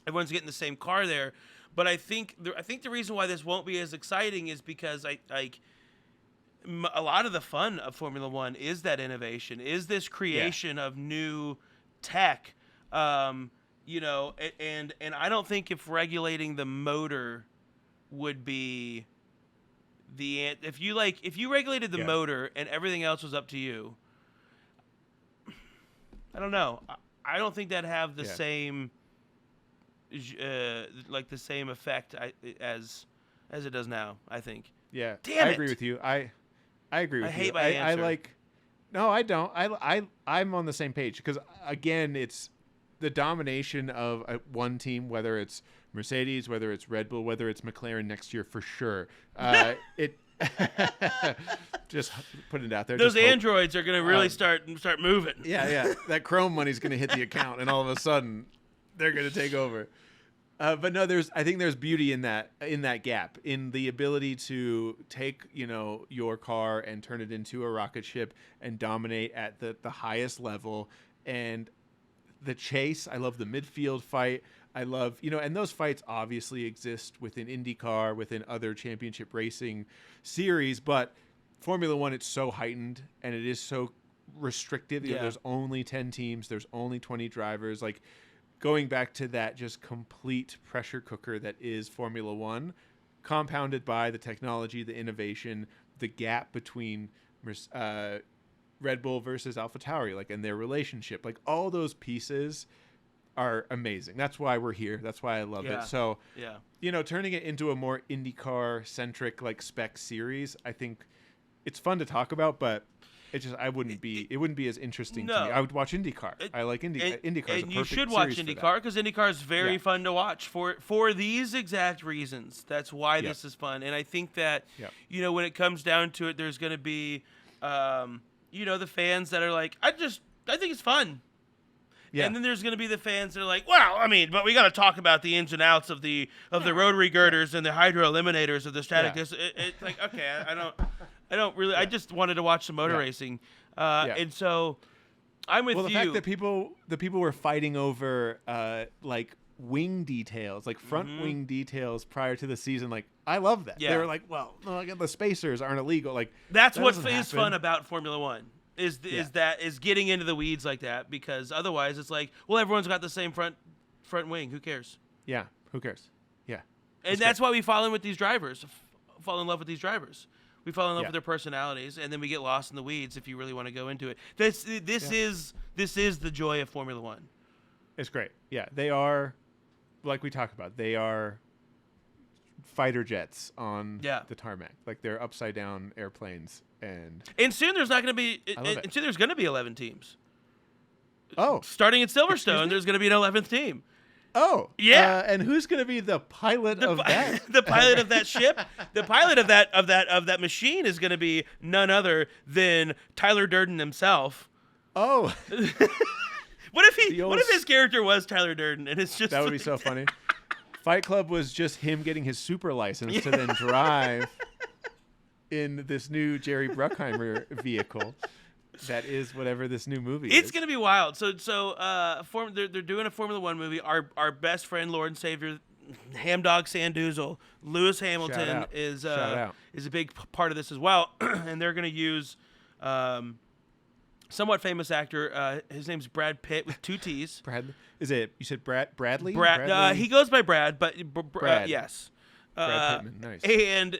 Everyone's getting the same car there, but I think the reason why this won't be as exciting is because a lot of the fun of Formula One is that innovation, is this creation of new tech, and I don't think if regulating the motor would be if you regulated the motor and everything else was up to you, I don't know. I don't think that'd have the same. The same effect as it does now. I think. Yeah, Damn I agree with you. I agree with you. I hate my answer. No, I don't. I'm on the same page because again, it's the domination of one team, whether it's Mercedes, whether it's Red Bull, whether it's McLaren next year for sure. It just putting it out there. Those androids are going to really start moving. Yeah. That Chrome money's going to hit the account, and all of a sudden, they're going to take over. But no, I think there's beauty in that gap, in the ability to take, your car and turn it into a rocket ship and dominate at the highest level. And the chase, I love the midfield fight. I love, and those fights obviously exist within IndyCar, within other championship racing series, but Formula One, it's so heightened and it is so restricted. Yeah. There's only 10 teams. There's only 20 drivers. Like, going back to that just complete pressure cooker that is Formula One, compounded by the technology, the innovation, the gap between Red Bull versus AlphaTauri, and their relationship, all those pieces are amazing. That's why we're here. That's why I love it. So, turning it into a more IndyCar centric, spec series, I think it's fun to talk about, but it wouldn't be as interesting to me. I would watch IndyCar. I like IndyCar. IndyCar, and you should watch IndyCar because IndyCar is very fun to watch for these exact reasons. That's why this is fun. And I think that when it comes down to it, there's going to be the fans that are like, I think it's fun. Yeah. And then there's going to be the fans that are like, well, but we got to talk about the ins and outs of the rotary girders and the hydro eliminators of the static. It's like, okay, I don't really. I just wanted to watch some motor racing, and so I'm with you. Well, the fact that the people were fighting over wing details, front wing details prior to the season, I love that. Yeah. They were like, well, no, the spacers aren't illegal. That's what is fun about Formula One. Is getting into the weeds like that, because otherwise it's like, well, everyone's got the same front wing. Who cares? Yeah, who cares? Yeah, and that's why we fall in with these drivers. Fall in love with these drivers. We fall in love with their personalities, and then we get lost in the weeds. If you really want to go into it, this is the joy of Formula One. It's great. Yeah, they are, like we talked about, they are fighter jets on the tarmac. They're upside down airplanes. And soon there's not going to be. And soon there's going to be 11 teams. Oh, starting at Silverstone, there's going to be an 11th team. Oh, yeah. And who's going to be the pilot of that? The pilot of that ship, the pilot of that machine is going to be none other than Tyler Durden himself. Oh, what if his character was Tyler Durden, and it's just that would be so funny. Fight Club was just him getting his super license to then drive in this new Jerry Bruckheimer vehicle that is whatever this new movie is. It's going to be wild. So they're doing a Formula One movie. Our best friend, Lord and Savior, Hamdog Sandoozle, Lewis Hamilton is a big part of this as well. And they're going to use somewhat famous actor. His name's Brad Pitt with 2 T's. You said Bradley? He goes by Brad, but Brad. Yes. Brad Pittman, nice. And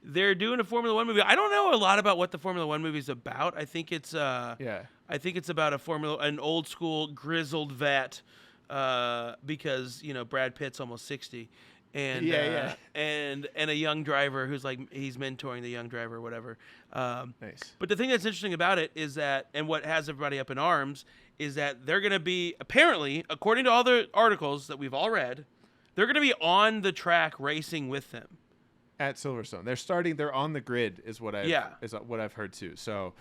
they're doing a Formula One movie. I don't know a lot about what the Formula One movie is about. I think it's about an old school grizzled vet, because Brad Pitt's almost 60, and and a young driver who's he's mentoring the young driver or whatever. Nice. But the thing that's interesting about it is that, and what has everybody up in arms, is that they're going to be, apparently, according to all the articles that we've all read, they're going to be on the track racing with them. At Silverstone, they're on the grid, is what I've heard too. So,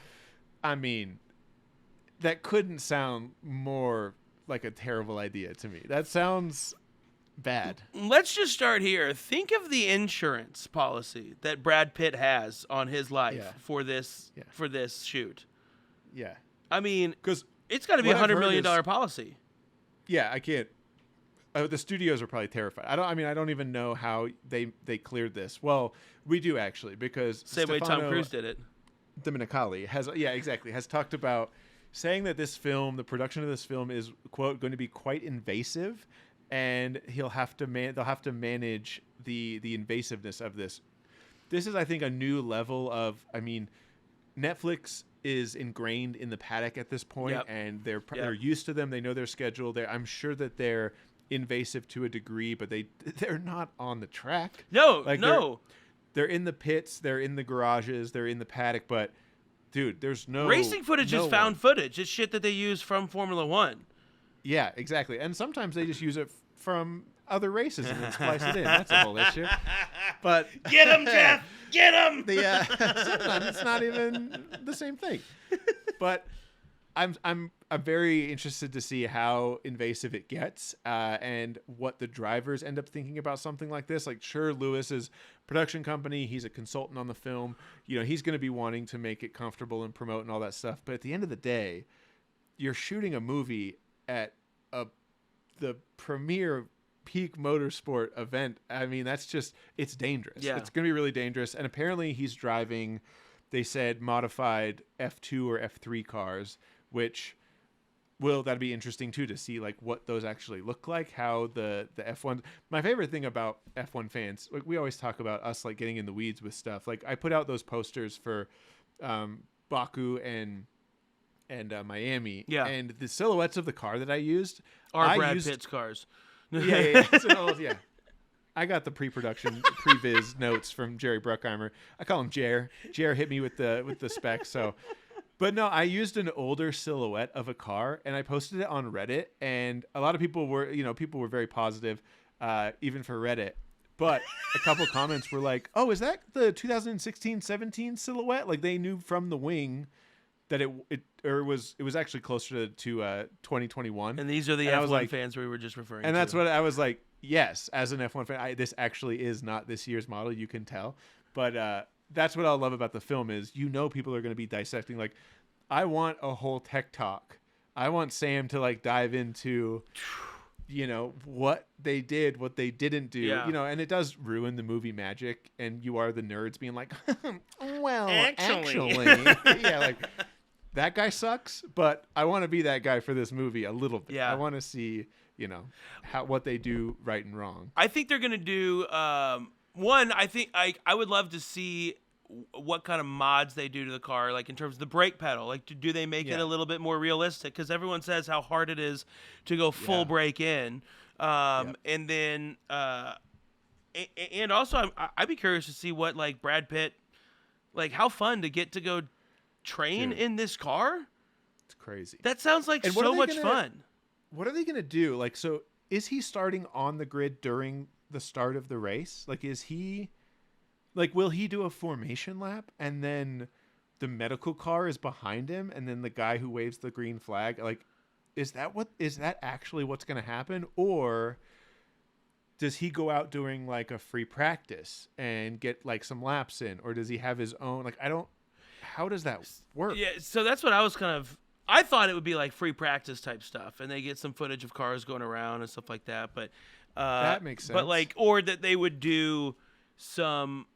that couldn't sound more like a terrible idea to me. That sounds bad. Let's just start here. Think of the insurance policy that Brad Pitt has on his life for this shoot. Yeah, because it's got to be $100 million policy. Yeah, I can't. The studios are probably terrified. I don't even know how they cleared this. Well, we do actually, because same way Tom Cruise did it. Dominicali has talked about saying that the production of this film is, quote, going to be quite invasive, and they'll have to manage the invasiveness of this. This is, I think, a new level of. Netflix is ingrained in the paddock at this point, and they're used to them. They know their schedule. I'm sure that they're invasive to a degree, but they're not on the track. No. They're in the pits, they're in the garages, they're in the paddock, but dude, there's no racing footage is found footage. It's shit that they use from Formula One. Yeah, exactly. And sometimes they just use it from other races and then splice it in. That's a whole issue. But get him, Jeff. Get him. Sometimes it's not even the same thing. But I'm very interested to see how invasive it gets and what the drivers end up thinking about something like this. Like, sure, Lewis's production company, he's a consultant on the film. You know, he's going to be wanting to make it comfortable and promote and all that stuff. But at the end of the day, you're shooting a movie at the premiere peak motorsport event. I mean, that's just, it's dangerous. Yeah. It's going to be really dangerous. And apparently he's driving, they said, modified F2 or F3 cars, which that'd be interesting too, to see like what those actually look like, how the F1. My favorite thing about F1 fans, like we always talk about us like getting in the weeds with stuff. Like I put out those posters for Baku and Miami, and the silhouettes of the car that I used are Brad Pitt's cars. Yeah. I got the pre-production, pre-viz notes from Jerry Bruckheimer. I call him Jer. Jer hit me with the specs. So, but no, I used an older silhouette of a car and I posted it on Reddit, and a lot of people were very positive, even for Reddit. But a couple comments were like, "Oh, is that the 2016-17 silhouette?" Like they knew from the wing that it was actually closer to 2021. And these are the F1 fans we were just referring to. And that's what I was like, yes, as an F1 fan, this actually is not this year's model, you can tell. But that's what I love about the film is, people are going to be dissecting. Like, I want a whole tech talk. I want Sam to like dive into, what they did, what they didn't do, and it does ruin the movie magic. And you are the nerds being like, well, actually. Yeah, like that guy sucks, but I want to be that guy for this movie a little bit. Yeah. I want to see, what they do right and wrong. I think they're going to do, one, I think I would love to see what kind of mods they do to the car, like in terms of the brake pedal. Like, do they make it a little bit more realistic? Because everyone says how hard it is to go full brake in. And then, and also I'd be curious to see what like Brad Pitt, like how fun to get to go train in this car. It's crazy. That sounds like so much fun. What are they going to do? Like, so is he starting on the grid during the start of the race? Like, will he do a formation lap and then the medical car is behind him and then the guy who waves the green flag? Like, is that actually what's going to happen? Or does he go out doing like a free practice and get like some laps in? Or does he have his own, like, how does that work? Yeah, so that's what I thought it would be like free practice type stuff, and they get some footage of cars going around and stuff like that. But that makes sense. But like, or that they would do some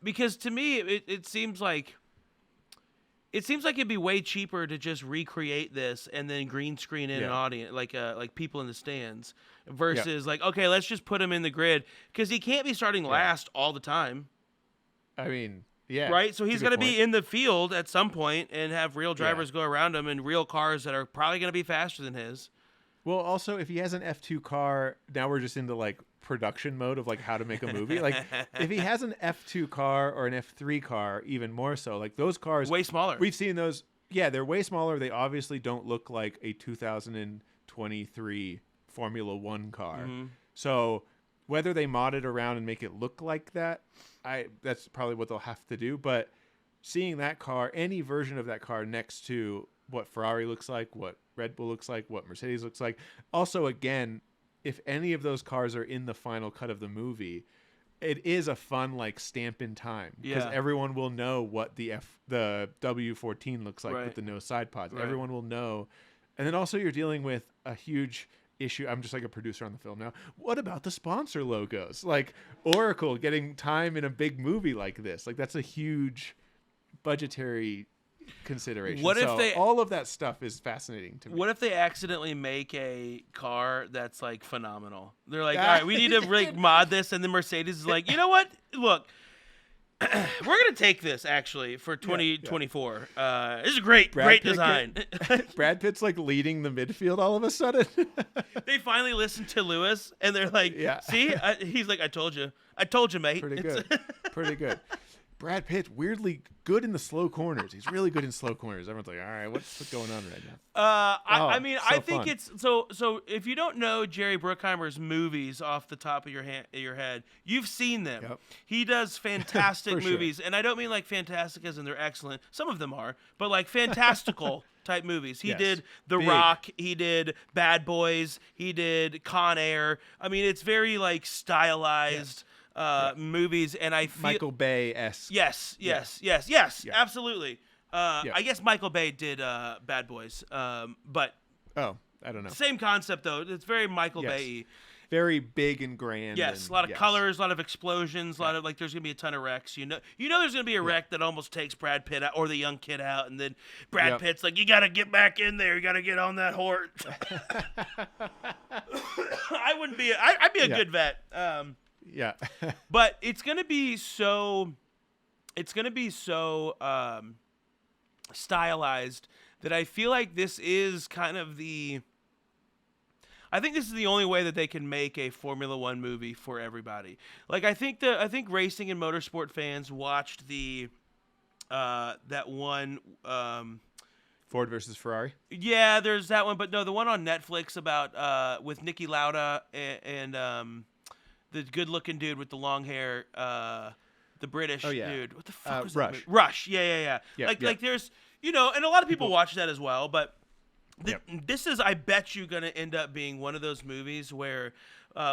because to me it seems like it'd be way cheaper to just recreate this and then green screen in an audience, like people in the stands, versus like, okay, let's just put him in the grid, because he can't be starting last all the time. I mean. Yeah. Right? So he's going to be in the field at some point and have real drivers go around him in real cars that are probably going to be faster than his. Well, also, if he has an F2 car, now we're just into like production mode of like how to make a movie. Like if he has an F2 car or an F3 car, even more so, like those cars. Way smaller. We've seen those. Yeah, they're way smaller. They obviously don't look like a 2023 Formula One car. Mm-hmm. So whether they mod it around and make it look like that, that's probably what they'll have to do. But seeing that car, any version of that car next to what Ferrari looks like, what Red Bull looks like, what Mercedes looks like. Also, again, if any of those cars are in the final cut of the movie, it is a fun like stamp in time, because everyone will know what the W14 looks like with the no side pods. Right. Everyone will know. And then also you're dealing with a huge issue. I'm just like a producer on the film now. What about the sponsor logos? Like Oracle getting time in a big movie like this. Like that's a huge budgetary consideration. What if all of that stuff is fascinating to me. What if they accidentally make a car that's like phenomenal? They're like, all right, we need to like mod this, and the Mercedes is like, you know what? Look, we're gonna take this actually for 2024. This is great design. Brad Pitt's like leading the midfield all of a sudden. They finally listened to Lewis, and they're like, see, he's like, I told you, mate. Pretty good. Brad Pitt weirdly good in the slow corners. He's really good in slow corners. Everyone's like, all right, what's going on right now? I mean, so I think fun. it's so. If you don't know Jerry Bruckheimer's movies off the top of your head, you've seen them. Yep. He does fantastic For sure. movies, and I don't mean like fantastic as in they're excellent. Some of them are, but like fantastical type movies. He Yes. did The Big. Rock. He did Bad Boys. He did Con Air. I mean, it's very like stylized movies, and I feel Michael Bay-esque. Yes, Yeah. absolutely. I guess Michael Bay did Bad Boys, but Oh, I don't know. same concept though. It's very Michael Yes. Bay. Very big and grand. Yes, and, a lot of colors, a lot of explosions, a lot of like. There's gonna be a ton of wrecks. You know, there's gonna be a wreck that almost takes Brad Pitt out, or the young kid out, and then Brad Pitt's like, "You gotta get back in there. You gotta get on that horse." I wouldn't be. I'd be a good vet. Yeah. But it's gonna be so. It's gonna be so stylized that I feel like this is kind of the. I think this is the only way that they can make a Formula One movie for everybody. Like I think racing and motorsport fans watched the that one. Ford versus Ferrari. Yeah, there's that one, but no, the one on Netflix about with Niki Lauda and the good-looking dude with the long hair, the British dude. What the fuck was that Rush. movie? Rush. Yeah. Like there's and a lot of people watch that as well, but. This is, I bet you, going to end up being one of those movies where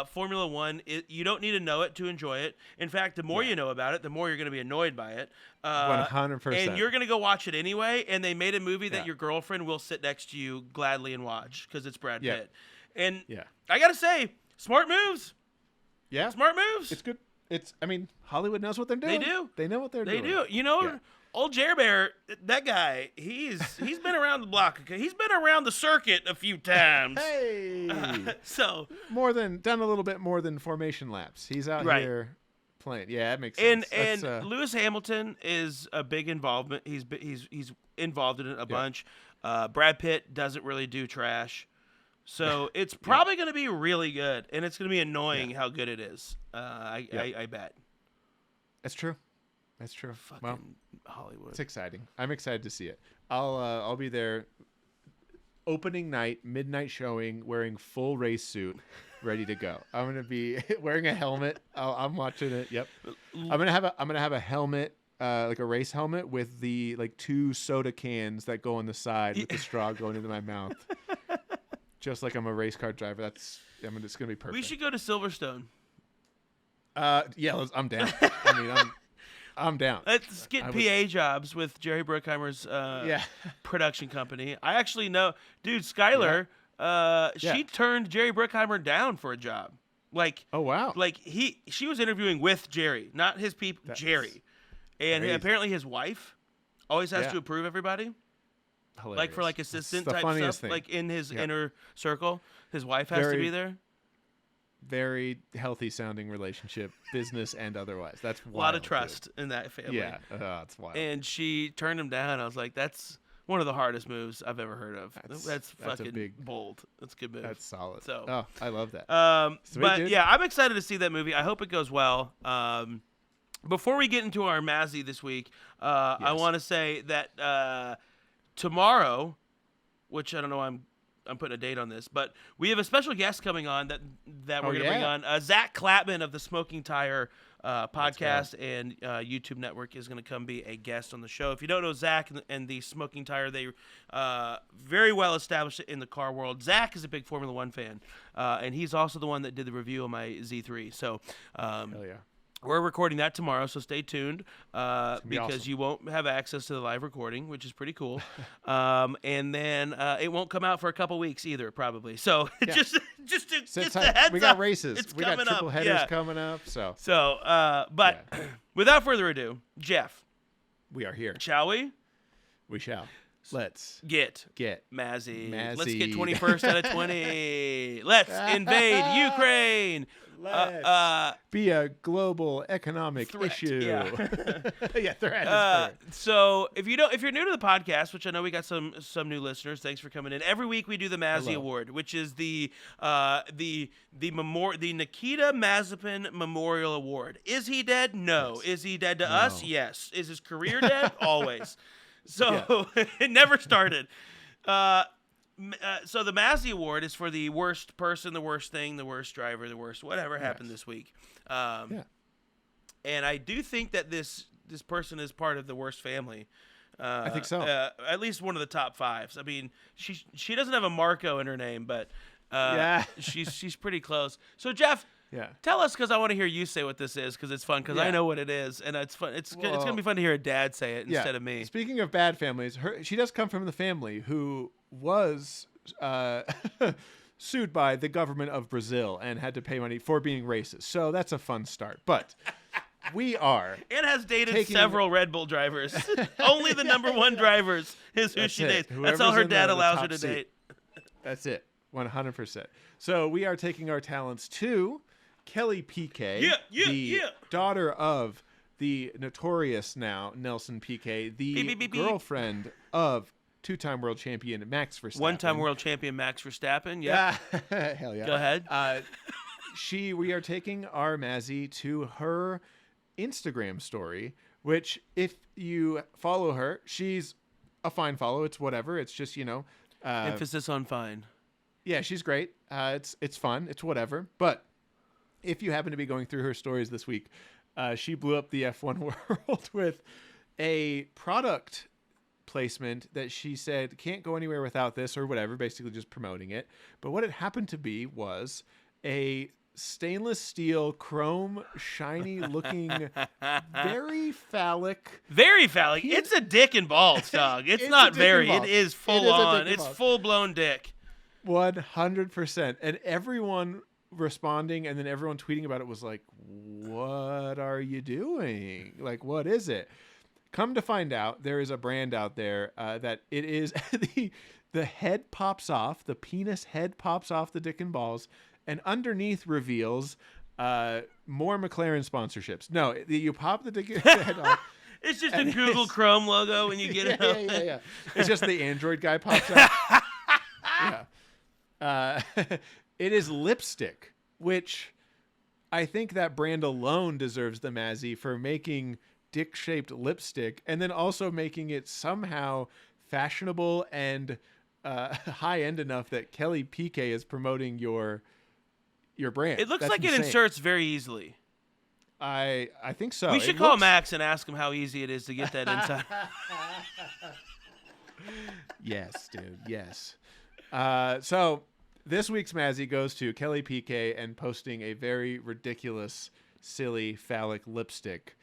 Formula One, you don't need to know it to enjoy it. In fact, the more you know about it, the more you're going to be annoyed by it. 100%. And you're going to go watch it anyway, and they made a movie that your girlfriend will sit next to you gladly and watch because it's Brad Pitt. And I got to say, smart moves. Yeah. Smart moves. It's good. I mean, Hollywood knows what they're doing. They do. They know what they're doing. They do. You know, old Jer Bear, that guy, he's been around the block. Okay? He's been around the circuit a few times. Hey. So done a little bit more than formation laps. He's out here playing. Yeah, that makes sense. And Lewis Hamilton is a big involvement. He's involved in it a bunch. Brad Pitt doesn't really do trash. So it's probably going to be really good, and it's going to be annoying how good it is. I bet. That's true. That's true. Fucking Hollywood. It's exciting. I'm excited to see it. I'll be there opening night, midnight showing, wearing full race suit, ready to go. I'm gonna be wearing a helmet. I'm watching it. Yep. I'm gonna have a helmet, like a race helmet with the like 2 soda cans that go on the side with the straw going into my mouth. Just like I'm a race car driver. It's gonna be perfect. We should go to Silverstone. Yeah, I'm down. I mean, I'm down. Let's get PA jobs with Jerry Bruckheimer's production company. I actually know, dude, Skylar, she turned Jerry Bruckheimer down for a job. Like, oh wow. Like she was interviewing with Jerry, not his people, Jerry. And apparently his wife always has to approve everybody. Hilarious. Like for like assistant type stuff, thing. like in his inner circle, his wife has to be there. Very healthy sounding relationship, business and otherwise. That's wild, a lot of trust in that family. Yeah, it's wild. And she turned him down. I was like, that's one of the hardest moves I've ever heard of. That's fucking bold. That's a good move. That's solid. So, I love that. But dude. yeah, I'm excited to see that movie. I hope it goes well. Before we get into our Mazzie this week, I want to say that tomorrow, which I don't know, I'm putting a date on this, but we have a special guest coming on that we're going to bring on. Zach Clapman of the Smoking Tire podcast and YouTube network is going to come be a guest on the show. If you don't know Zach and the Smoking Tire, they very well established in the car world. Zach is a big Formula One fan, and he's also the one that did the review on my Z3. So, hell yeah. We're recording that tomorrow, so stay tuned because awesome. you won't have access to the live recording, which is pretty cool. And then it won't come out for a couple weeks either, probably. So just a heads up. We got races. We got coming triple up. headers coming up. But without further ado, Jeff, we are here. Shall we? We shall. Let's get Mazzie. Let's get 21st out of 20. Let's invade Ukraine. Let's be a global economic issue. Yeah. Yeah, threat. So if you're new to the podcast, which I know we got some new listeners, thanks for coming in. Every week we do the Mazzie Award, which is the Nikita Mazepin Memorial Award. Is he dead? No. Yes. Is he dead to us? Yes. Is his career dead? Always. So it never started. So the Mazzie Award is for the worst person, the worst thing, the worst driver, the worst whatever happened this week. And I do think that this person is part of the worst family. I think so. At least one of the top 5s. I mean, she doesn't have a Marco in her name, but she's pretty close. So Jeff, tell us, because I want to hear you say what this is, because it's fun, because I know what it is, and it's fun. It's going to be fun to hear a dad say it instead of me. Speaking of bad families, she does come from the family who was sued by the government of Brazil and had to pay money for being racist. So that's a fun start. But we are. And has dated several Red Bull drivers. Only the number 1 drivers is who she dates. That's all her dad allows her to date. That's it. 100%. So we are taking our talents to Kelly Piquet, the daughter of the notorious now Nelson Piquet, the girlfriend of 2-time world champion Max Verstappen. 1-time world champion Max Verstappen. Yeah. Hell yeah. Go ahead. We are taking our Mazzie to her Instagram story, which if you follow her, she's a fine follow. It's whatever. It's just, emphasis on fine. Yeah, she's great. It's fun. It's whatever. But if you happen to be going through her stories this week, she blew up the F1 world with a product placement that she said can't go anywhere without this or whatever, basically just promoting it. But what it happened to be was a stainless steel chrome shiny looking very phallic It's a dick and balls, dog. It's not very. It is full on. It's full blown dick. 100%. And everyone responding and then everyone tweeting about it was like, what are you doing? Like, what is it? Come to find out, there is a brand out there that it is the head pops off, the penis head pops off the dick and balls, and underneath reveals more McLaren sponsorships. No, you pop the dick head off. It's just a Google Chrome logo when you get it out. Yeah. It's just the Android guy pops up. It is lipstick, which I think that brand alone deserves the Mazzie for making dick-shaped lipstick and then also making it somehow fashionable and high-end enough that Kelly Piquet is promoting your brand. It looks That's like insane. it inserts very easily. I think so. We should call Max and ask him how easy it is to get that inside. Yes, dude. Yes. So this week's Mazzie goes to Kelly Piquet and posting a very ridiculous, silly, phallic lipstick.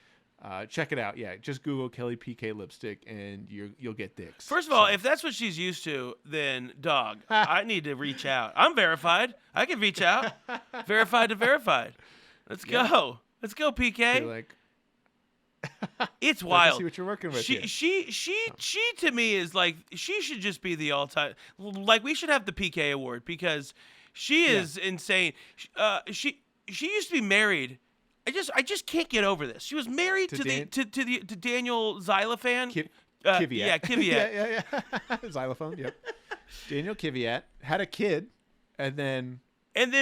Check it out. Yeah, just Google Kelly Piquet lipstick and you'll get dicks. First of all, if that's what she's used to, then dog, I need to reach out. I'm verified. I can reach out. Verified to verified. Let's go. Let's go, Piquet. Like, it's wild. See what you're working with. She to me is like, she should just be the all-time. Like, we should have the Piquet award because she is insane. She used to be married. I just can't get over this. She was married to Daniel Xylophane. Kvyat. Yeah, Kvyat. yeah. Xylophone. Yep. Daniel Kvyat had a kid, and then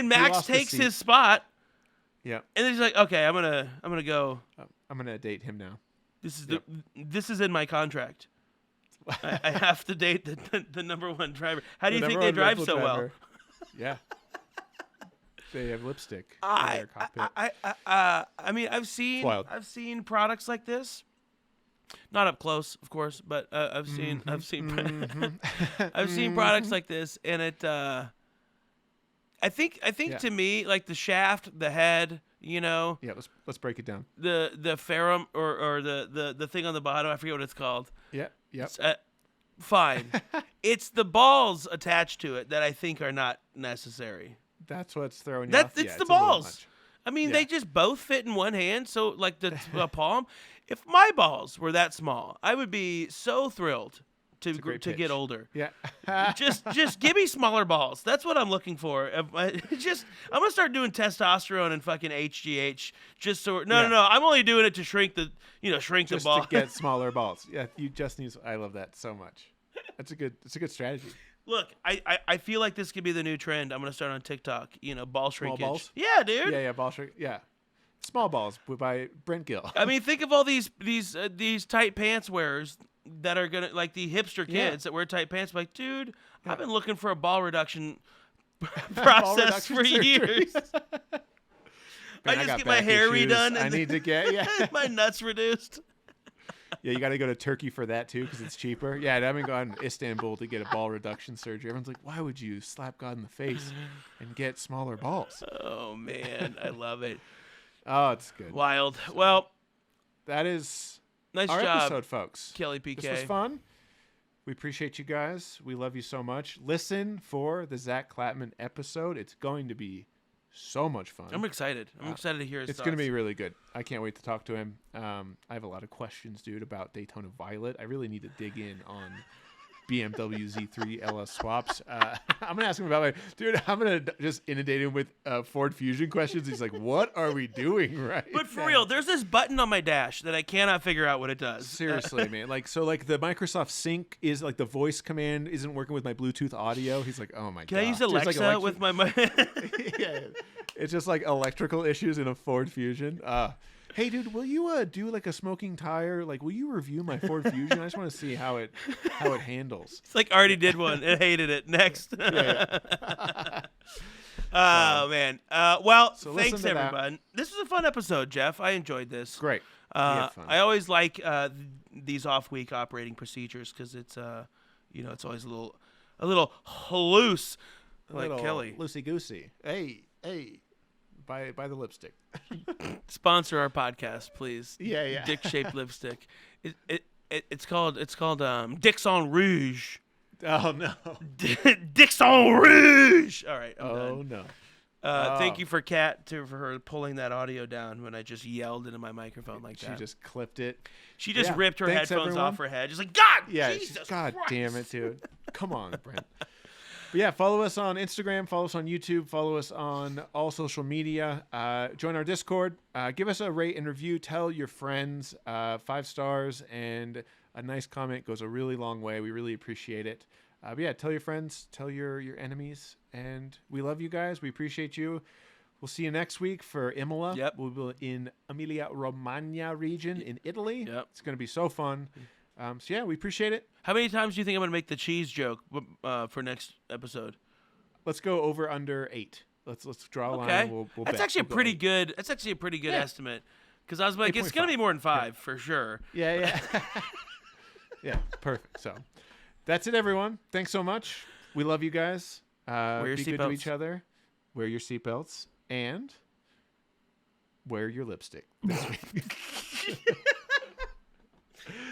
Max takes his spot. Yeah. And then he's like, okay, I'm gonna go. I'm gonna date him now. This is in my contract. I have to date the number 1 driver. How do you think they drive so well? Yeah. They have lipstick in their cockpit. I mean, I've seen products like this, not up close, of course, but I've seen I've seen products like this, and it. I think to me, like the shaft, the head, Yeah, let's break it down. The ferrum or the thing on the bottom, I forget what it's called. Yeah. Yep. Fine. It's the balls attached to it that I think are not necessary. That's what's throwing you off. It's the balls. I mean, they just both fit in one hand. So, like the palm. If my balls were that small, I would be so thrilled to great get pitch. older. Yeah. just give me smaller balls. That's what I'm looking for. I'm gonna start doing testosterone and fucking HGH. Just so no. I'm only doing it to shrink the Just ball. to get smaller balls. Yeah, you just need. I love that so much. It's a good strategy. Look, I feel like this could be the new trend. I'm gonna start on TikTok. Ball shrinkage. Small balls? Yeah, dude. Yeah, ball shrink. Yeah, Small Balls by Brent Gill. I mean, think of all these tight pants wearers that are gonna like the hipster kids that wear tight pants. Like, dude, I've been looking for a ball reduction process for years. Man, I just get my hair redone. I need to get my nuts reduced. Yeah, you got to go to Turkey for that too because it's cheaper. Yeah, I haven't gone to Istanbul to get a ball reduction surgery. Everyone's like, why would you slap God in the face and get smaller balls? Oh man, I love it. Oh, it's good. Wild. Well, that is nice our job, episode, folks. Kelly PK. This was fun. We appreciate you guys. We love you so much. Listen for the Zach Clapman episode. It's going to be so much fun. I'm excited. I'm excited to hear his It's thoughts. going to be really good. I can't wait to talk to him. I have a lot of questions, dude, about Daytona Violet. I really need to dig in on BMW Z3 LS swaps. I'm going to ask him about dude, I'm going to just inundate him with Ford Fusion questions. He's like, what are we doing right But for now? real, there's this button on my dash that I cannot figure out what it does. Seriously, man. Like the Microsoft Sync is like the voice command isn't working with my Bluetooth audio. He's like, oh my God. Can I use Just Alexa with my yeah. It's just like electrical issues in a Ford Fusion. Hey, dude, will you do like a smoking tire? Like, will you review my Ford Fusion? I just want to see how it handles. It's like already did one and hated it. Next. Yeah. Oh man. Well, So thanks listen to that. everyone. This was a fun episode, Jeff. I enjoyed this. Great. We had fun. I always like these off-week operating procedures because it's it's always a little loose, like Kelly. Loosey goosey. Hey. Buy the lipstick. Sponsor our podcast, please. Yeah. Dick-shaped lipstick. It's called Dixon Rouge. Oh no. Dixon Rouge. All right. I'm Oh done. no. Thank you for Kat for her pulling that audio down when I just yelled into my microphone like She that. just clipped it. She just Yeah. ripped her Thanks, headphones everyone. off her head. Just like, God, Yeah. Jesus God Christ. damn it, dude. Come on, Brent. But yeah, follow us on Instagram, follow us on YouTube, follow us on all social media. Join our Discord. Give us a rate and review. Tell your friends. 5 stars and a nice comment goes a really long way. We really appreciate it. But yeah, tell your friends, tell your enemies, and we love you guys. We appreciate you. We'll see you next week for Imola. Yep. We'll be in Emilia-Romagna region in Italy. Yep. It's going to be so fun. So yeah, we appreciate it. How many times do you think I'm going to make the cheese joke for next episode? Let's go over under 8. Let's draw a Okay. line. We'll That's bet. actually We'll go a pretty 8. good. That's actually a pretty good estimate. Because I was like, it's going to be more than 5 for sure. Yeah. Yeah, perfect. So that's it, everyone. Thanks so much. We love you guys. Wear your be good to seatbelts. each other. Wear your seatbelts and wear your lipstick this week.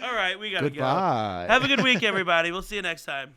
All right, we got to go. Goodbye. Have a good week, everybody. We'll see you next time.